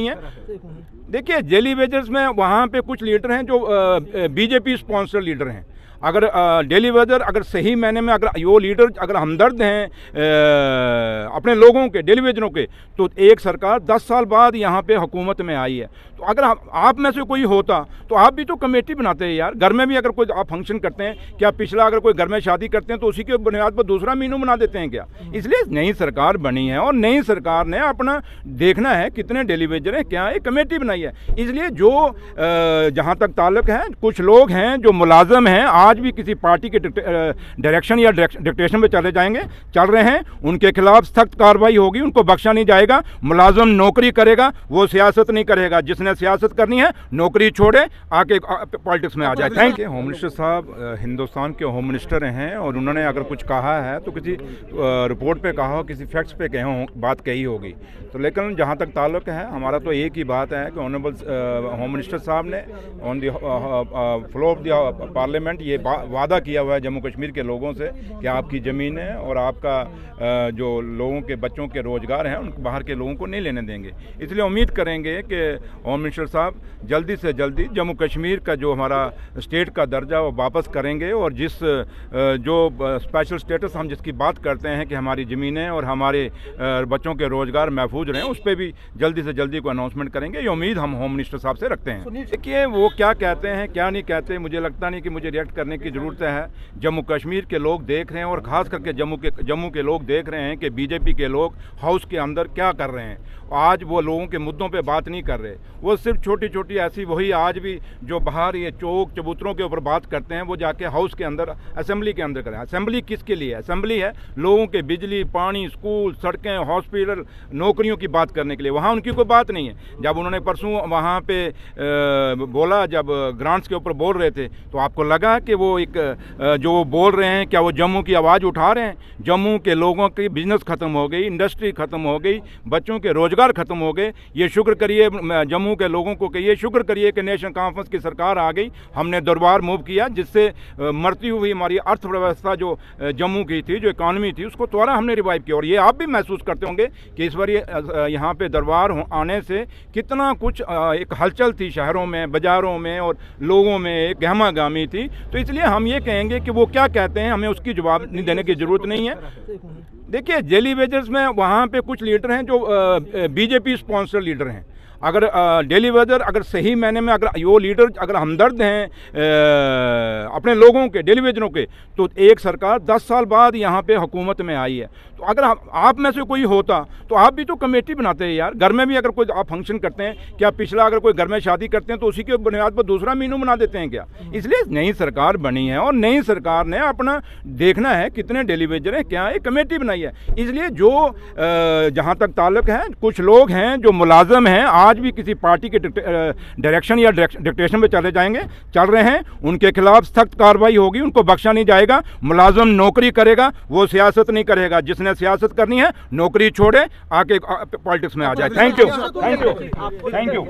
है। देखिए, daily wagers में वहाँ पे कुछ लीडर हैं जो बीजेपी स्पॉन्सर लीडर हैं। अगर डेली वेजर अगर सही मायने में अगर वो लीडर अगर हमदर्द हैं अपने लोगों के, डेली वेजरों के, तो एक सरकार 10 साल बाद यहाँ पे हुकूमत में आई है। तो अगर आप में से कोई होता तो आप भी तो कमेटी बनाते हैं यार। घर में भी अगर कोई आप फंक्शन करते हैं, क्या पिछला अगर कोई घर में शादी करते हैं तो उसी के बुनियाद पर दूसरा मीनू बना देते हैं क्या? इसलिए नई सरकार बनी है और नई सरकार ने अपना देखना है कितने डेली वेजर हैं, क्या है, कमेटी बनाई है। इसलिए जो जहाँ तक ताल्लुक है, कुछ लोग हैं जो मुलाजम हैं, आज भी किसी पार्टी के डायरेक्शन या डिक्टेशन में चल रहे हैं, उनके खिलाफ सख्त कार्रवाई होगी, उनको बख्शा नहीं जाएगा। मुलाजम नौकरी करेगा, वो सियासत नहीं करेगा। जिसने सियासत करनी है नौकरी छोड़े, आके पॉलिटिक्स में आ जाए। Thank you. होम मिनिस्टर साहब हिंदुस्तान के होम मिनिस्टर हैं और उन्होंने अगर कुछ कहा है तो किसी रिपोर्ट पे कहा हो, किसी फैक्ट्स पे बात कही होगी। तो लेकिन जहाँ तक ताल्लुक है, हमारा तो एक ही बात है कि ऑनरेबल होम मिनिस्टर साहब ने on the floor of the parliament ये वादा किया हुआ है जम्मू कश्मीर के लोगों से कि आपकी ज़मीन है और आपका जो लोगों के बच्चों के रोज़गार हैं उनको बाहर के लोगों को नहीं लेने देंगे। इसलिए उम्मीद करेंगे कि होम मिनिस्टर साहब जल्दी से जल्दी जम्मू कश्मीर का जो हमारा स्टेट का दर्जा वो वापस करेंगे और जिस जो स्पेशल स्टेटस हम जिसकी बात करते हैं कि हमारी ज़मीनें और हमारे बच्चों के रोज़गार महफूज रहें, उस पर भी जल्दी से जल्दी को अनाउंसमेंट करेंगे। ये उम्मीद हम होम मिनिस्टर साहब से रखते हैं। देखिए, वो क्या कहते हैं क्या नहीं कहते, मुझे लगता नहीं कि मुझे रिएक्ट करने की ज़रूरत है। जम्मू कश्मीर के लोग देख रहे हैं और ख़ास करके जम्मू के लोग देख रहे हैं कि बीजेपी के लोग हाउस के अंदर क्या कर रहे हैं। आज वो लोगों के मुद्दों पे बात नहीं कर रहे, वो सिर्फ छोटी छोटी ऐसी वही आज भी जो बाहर ये चौक चबूतरों के ऊपर बात करते हैं, वो जाके हाउस के अंदर असेंबली के अंदर करें। असेंबली किसके लिए? असेंबली है लोगों के बिजली, पानी, स्कूल, सड़कें, हॉस्पिटल, नौकरियों की बात करने के लिए। वहाँ उनकी कोई बात नहीं है। जब उन्होंने परसों वहाँ पे बोला, जब ग्रांट्स के ऊपर बोल रहे थे, तो आपको लगा कि वो एक जो बोल रहे हैं क्या वो जम्मू की आवाज़ उठा रहे हैं? जम्मू के लोगों की बिजनेस ख़त्म हो गई, इंडस्ट्री ख़त्म हो गई, बच्चों के रोज़गार ख़त्म हो गए। ये शुक्र करिए, जम्मू के लोगों को कहिए शुक्र करिए कि नेशनल कॉन्फ्रेंस की सरकार आ गई, हमने दरबार मूव किया, जिससे मरती हुई हमारी अर्थव्यवस्था जो जम्मू की थी, जो इकॉनमी थी, उसको दोबारा हमने रिवाइव किया। और ये आप भी महसूस करते होंगे कि इस बार यहाँ पे दरबार आने से कितना कुछ एक हलचल थी शहरों में, बाज़ारों में और लोगों में एक गहमा गामी थी। तो इसलिए हम ये कहेंगे कि वो क्या कहते हैं, हमें उसकी जवाब नहीं देने की ज़रूरत नहीं है। देखिए, डेली वेजर्स में वहाँ पे कुछ लीडर हैं जो बीजेपी स्पॉन्सर लीडर हैं। अगर डेली वेजर अगर सही मायने में अगर वो लीडर अगर हमदर्द हैं अपने लोगों के, डेली वेजरों के, तो एक सरकार 10 साल बाद यहाँ पे हुकूमत में आई है। तो अगर आप में से कोई होता तो आप भी तो कमेटी बनाते हैं यार। घर में भी अगर कोई आप फंक्शन करते हैं, क्या पिछला अगर कोई घर में शादी करते हैं तो उसी के बुनियाद पर दूसरा मीनू बना देते हैं क्या? इसलिए नई सरकार बनी है और नई सरकार ने अपना देखना है कितने डेली वेजर हैं, क्या है, कमेटी बनाई है। इसलिए जो जहाँ तक ताल्लुक है, कुछ लोग हैं जो मुलाजम हैं, आज भी किसी पार्टी के डायरेक्शन या डिक्टेशन में चल रहे हैं, उनके खिलाफ सख्त कार्रवाई होगी, उनको बख्शा नहीं जाएगा। मुलाजम नौकरी करेगा, वो सियासत नहीं करेगा। जिसने सियासत करनी है नौकरी छोड़े, आके पॉलिटिक्स में आ जाए। Thank you.